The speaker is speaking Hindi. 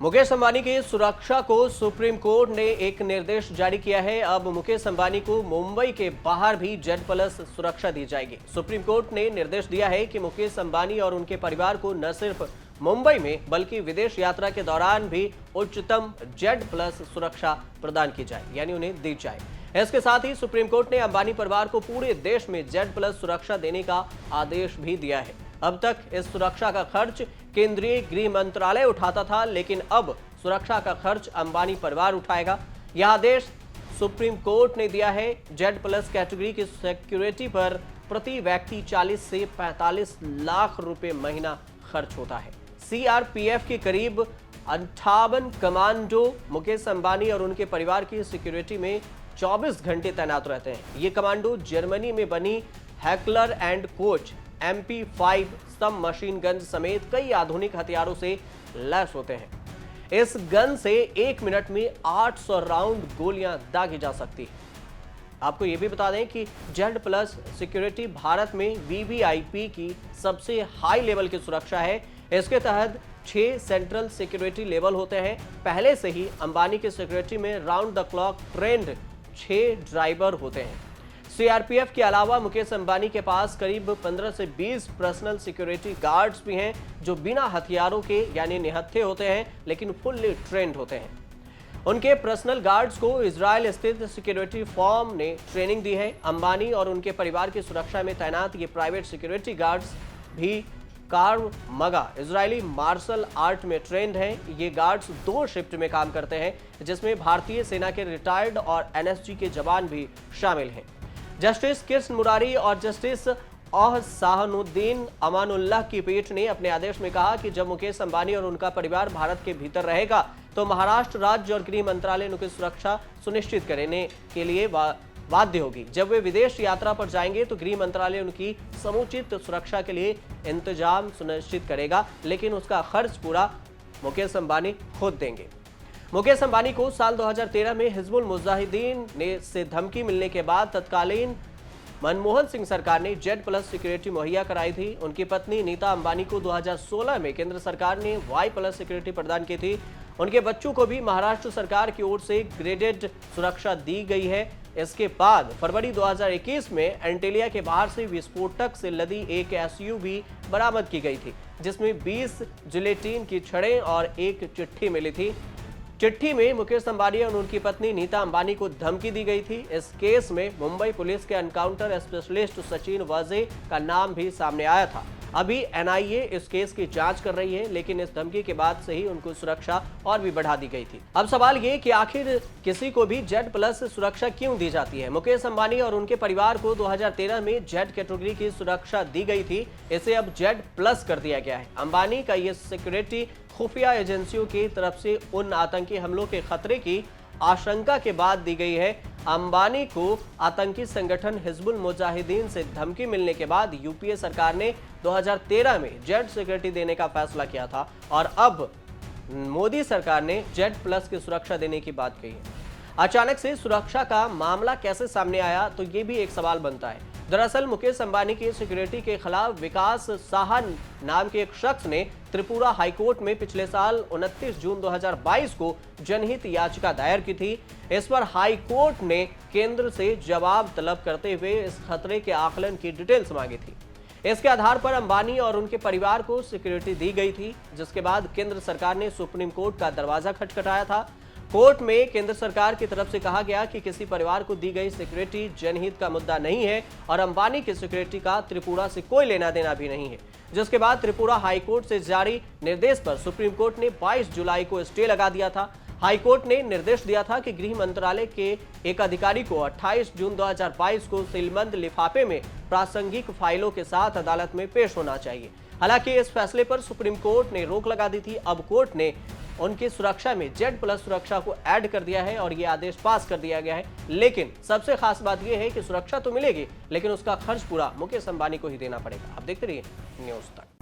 मुकेश अंबानी की सुरक्षा को सुप्रीम कोर्ट ने एक निर्देश जारी किया है। अब मुकेश अंबानी को मुंबई के बाहर भी जेड प्लस सुरक्षा दी जाएगी। सुप्रीम कोर्ट ने निर्देश दिया है कि मुकेश अंबानी और उनके परिवार को न सिर्फ मुंबई में बल्कि विदेश यात्रा के दौरान भी उच्चतम जेड प्लस सुरक्षा प्रदान की जाए, यानी उन्हें दी जाए। इसके साथ ही सुप्रीम कोर्ट ने अंबानी परिवार को पूरे देश में जेड प्लस सुरक्षा देने का आदेश भी दिया है। अब तक इस सुरक्षा का खर्च केंद्रीय गृह मंत्रालय उठाता था, लेकिन अब सुरक्षा का खर्च अंबानी परिवार उठाएगा। यह आदेश सुप्रीम कोर्ट ने दिया है। जेड प्लस कैटेगरी की सिक्योरिटी पर प्रति व्यक्ति 40 से 45 लाख रुपए महीना खर्च होता है। सीआरपीएफ के करीब 58 कमांडो मुकेश अंबानी और उनके परिवार की सिक्योरिटी में 24 घंटे तैनात रहते हैं। ये कमांडो जर्मनी में बनी हैकलर एंड कोच MP5 सब मशीन गन समेत कई आधुनिक हथियारों से लैस होते हैं। इस गन से 1 मिनट में 800 राउंड गोलियां दागी जा सकती है। आपको यह भी बता दें कि जेड प्लस सिक्योरिटी भारत में VVIP की सबसे हाई लेवल की सुरक्षा है। इसके तहत 6 सेंट्रल सिक्योरिटी लेवल होते हैं। पहले से ही अंबानी की सिक्योरिटी में round the clock trend 6 driver होते हैं। सीआरपीएफ के अलावा मुकेश अंबानी के पास करीब 15 से 20 पर्सनल सिक्योरिटी गार्ड्स भी हैं, जो बिना हथियारों के यानी निहत्थे होते हैं, लेकिन फुल्ली ट्रेंड होते हैं। उनके पर्सनल गार्ड्स को इजराइल स्थित सिक्योरिटी फर्म ने ट्रेनिंग दी है। अंबानी और उनके परिवार की सुरक्षा में तैनात ये प्राइवेट सिक्योरिटी गार्ड्स भी कार्व मगा इजरायली मार्शल आर्ट में ट्रेंड हैं। ये गार्ड्स 2 शिफ्ट में काम करते हैं, जिसमें भारतीय सेना के रिटायर्ड और NSG के जवान भी शामिल हैं। जस्टिस कृष्ण मुरारी और जस्टिस अहसानुद्दीन अमानुल्लाह की पीठ ने अपने आदेश में कहा कि जब मुकेश अंबानी और उनका परिवार भारत के भीतर रहेगा तो महाराष्ट्र राज्य और गृह मंत्रालय उनकी सुरक्षा सुनिश्चित करने के लिए बाध्य होगी। जब वे विदेश यात्रा पर जाएंगे तो गृह मंत्रालय उनकी समुचित सुरक्षा के लिए इंतजाम सुनिश्चित करेगा, लेकिन उसका खर्च पूरा मुकेश अंबानी खुद देंगे। मुकेश अंबानी को साल 2013 में हिजबुल मुजाहिदीन से धमकी मिलने के बाद तत्कालीन मनमोहन सिंह सरकार ने जेड प्लस सिक्योरिटी मुहैया कराई थी। उनकी पत्नी नीता अंबानी को 2016 में केंद्र सरकार ने वाई प्लस सिक्योरिटी प्रदान की थी। उनके बच्चों को भी महाराष्ट्र सरकार की ओर से ग्रेडेड सुरक्षा दी गई है। इसके बाद फरवरी 2021 में एंटीलिया के बाहर से विस्फोटक से लदी एक SUV बरामद की गई थी, जिसमें 20 जिलेटिन की छड़ें और एक चिट्ठी मिली थी। चिट्ठी में मुकेश अंबानी और उनकी पत्नी नीता अंबानी को धमकी दी गई थी। इस केस में मुंबई पुलिस के एनकाउंटर स्पेशलिस्ट सचिन वाजे का नाम भी सामने आया था। अभी NIA इस केस की जांच कर रही है, लेकिन इस धमकी के बाद से ही उनको सुरक्षा और भी बढ़ा दी गई थी। अब सवाल ये कि आखिर किसी को भी जेड प्लस सुरक्षा क्यों दी जाती है। मुकेश अंबानी और उनके परिवार को 2013 में जेड कैटेगरी की सुरक्षा दी गई थी, इसे अब जेड प्लस कर दिया गया है। अंबानी का ये सिक्योरिटी खुफिया एजेंसियों की तरफ से उन आतंकी हमलों के खतरे की आशंका के बाद दी गई है। अंबानी को आतंकी संगठन हिजबुल मुजाहिदीन से धमकी मिलने के बाद यूपीए सरकार ने 2013 में जेड सिक्योरिटी देने का फैसला किया था और अब मोदी सरकार ने जेड प्लस की सुरक्षा देने की बात कही है। अचानक से सुरक्षा का मामला कैसे सामने आया, तो ये भी एक सवाल बनता है। दरअसल मुकेश अंबानी की सिक्योरिटी के खिलाफ विकास साहा नाम के एक शख्स ने त्रिपुरा हाईकोर्ट में पिछले साल 29 जून 2022 को जनहित याचिका दायर की थी। इस पर हाईकोर्ट ने केंद्र से जवाब तलब करते हुए इस खतरे के आकलन की डिटेल्स मांगी थी। इसके आधार पर अंबानी और उनके परिवार को सिक्योरिटी दी गई थी, जिसके बाद केंद्र सरकार ने सुप्रीम कोर्ट का दरवाजा खटखटाया था। कोर्ट में केंद्र सरकार की तरफ से कहा गया कि किसी परिवार को दी गई सिक्योरिटी जनहित का मुद्दा नहीं है और अंबानी की सिक्योरिटी का त्रिपुरा से कोई लेना देना भी नहीं है। जिसके बाद त्रिपुरा हाईकोर्ट से जारी निर्देश पर सुप्रीम कोर्ट ने 22 जुलाई को स्टे लगा दिया था। हाईकोर्ट ने निर्देश दिया था कि गृह मंत्रालय के एक अधिकारी को 28 जून 2022 को सीलबंद लिफाफे में प्रासंगिक फाइलों के साथ अदालत में पेश होना चाहिए। हालांकि इस फैसले पर सुप्रीम कोर्ट ने रोक लगा दी थी। अब कोर्ट ने उनकी सुरक्षा में जेड प्लस सुरक्षा को ऐड कर दिया है और यह आदेश पास कर दिया गया है। लेकिन सबसे खास बात यह है कि सुरक्षा तो मिलेगी, लेकिन उसका खर्च पूरा मुकेश अंबानी को ही देना पड़ेगा। आप देखते रहिए न्यूज़ तक।